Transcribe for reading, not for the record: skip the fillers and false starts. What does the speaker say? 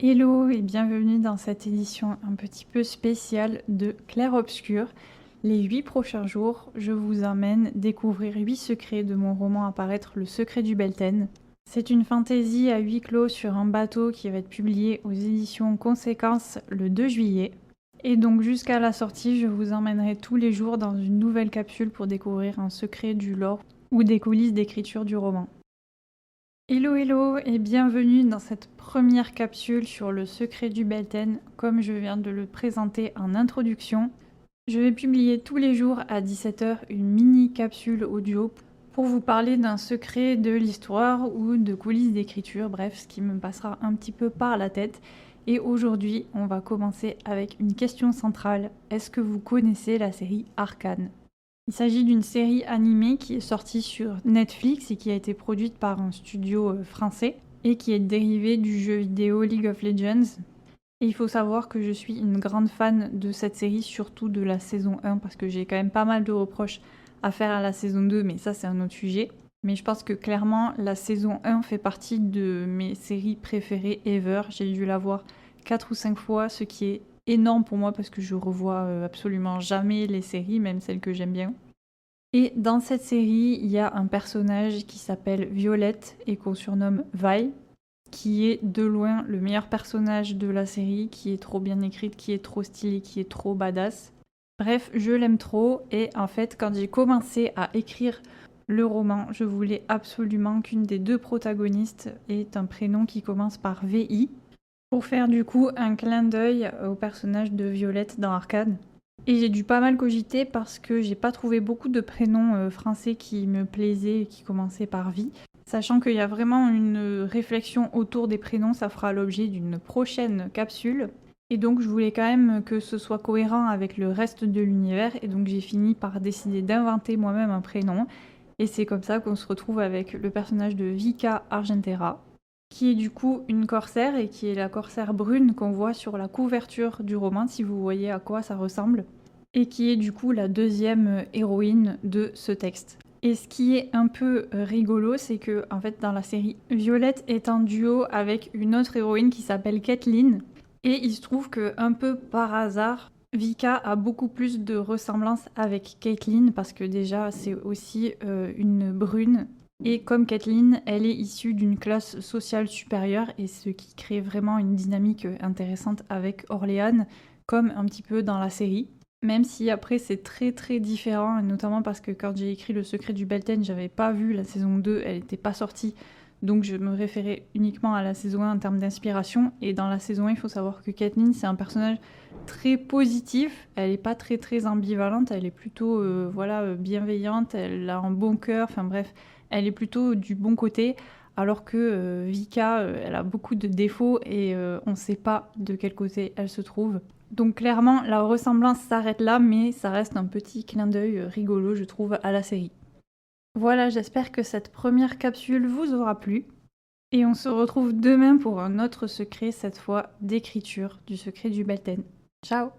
Hello et bienvenue dans cette édition un petit peu spéciale de Clair Obscur. Les 8 prochains jours, je vous emmène découvrir 8 secrets de mon roman à paraître Le Secret du Belten. C'est une fantaisie à huis clos sur un bateau qui va être publié aux éditions Conséquences le 2 juillet. Et donc jusqu'à la sortie, je vous emmènerai tous les jours dans une nouvelle capsule pour découvrir un secret du lore ou des coulisses d'écriture du roman. Hello hello et bienvenue dans cette première capsule sur le secret du Belten, comme je viens de le présenter en introduction. Je vais publier tous les jours à 17 h une mini capsule audio pour vous parler d'un secret de l'histoire ou de coulisses d'écriture, bref, ce qui me passera un petit peu par la tête. Et aujourd'hui, on va commencer avec une question centrale. Est-ce que vous connaissez la série Arcane ? Il s'agit d'une série animée qui est sortie sur Netflix et qui a été produite par un studio français et qui est dérivée du jeu vidéo League of Legends. Et il faut savoir que je suis une grande fan de cette série, surtout de la saison 1, parce que j'ai quand même pas mal de reproches à faire à la saison 2, mais ça c'est un autre sujet. Mais je pense que clairement, la saison 1 fait partie de mes séries préférées ever. J'ai dû la voir 4 ou 5 fois, ce qui est énorme pour moi parce que je revois absolument jamais les séries, même celles que j'aime bien. Et dans cette série, il y a un personnage qui s'appelle Violette et qu'on surnomme Vi, qui est de loin le meilleur personnage de la série, qui est trop bien écrite, qui est trop stylée, qui est trop badass. Bref, je l'aime trop et en fait, quand j'ai commencé à écrire le roman, je voulais absolument qu'une des deux protagonistes ait un prénom qui commence par VI, pour faire du coup un clin d'œil au personnage de Violette dans Arcane. Et j'ai dû pas mal cogiter parce que j'ai pas trouvé beaucoup de prénoms français qui me plaisaient et qui commençaient par Vi. Sachant qu'il y a vraiment une réflexion autour des prénoms, ça fera l'objet d'une prochaine capsule. Et donc je voulais quand même que ce soit cohérent avec le reste de l'univers, et donc j'ai fini par décider d'inventer moi-même un prénom. Et c'est comme ça qu'on se retrouve avec le personnage de Vika Argentera, qui est du coup une corsaire et qui est la corsaire brune qu'on voit sur la couverture du roman, si vous voyez à quoi ça ressemble, et qui est du coup la deuxième héroïne de ce texte. Et ce qui est un peu rigolo, c'est que en fait dans la série, Violette est en duo avec une autre héroïne qui s'appelle Caitlyn, et il se trouve que un peu par hasard, Vika a beaucoup plus de ressemblances avec Caitlyn parce que déjà c'est aussi une brune. Et comme Caitlyn, elle est issue d'une classe sociale supérieure, et ce qui crée vraiment une dynamique intéressante avec Orléane, comme un petit peu dans la série. Même si après c'est très très différent, et notamment parce que quand j'ai écrit Le Secret du Belten, j'avais pas vu la saison 2, elle n'était pas sortie, donc je me référais uniquement à la saison 1 en termes d'inspiration. Et dans la saison 1, il faut savoir que Caitlyn, c'est un personnage très positif, elle est pas très très ambivalente, elle est plutôt bienveillante, elle a un bon cœur, enfin bref, elle est plutôt du bon côté, alors que Vika, elle a beaucoup de défauts et on ne sait pas de quel côté elle se trouve. Donc clairement, la ressemblance s'arrête là, mais ça reste un petit clin d'œil rigolo, je trouve, à la série. Voilà, j'espère que cette première capsule vous aura plu. Et on se retrouve demain pour un autre secret, cette fois d'écriture du secret du Belten. Ciao!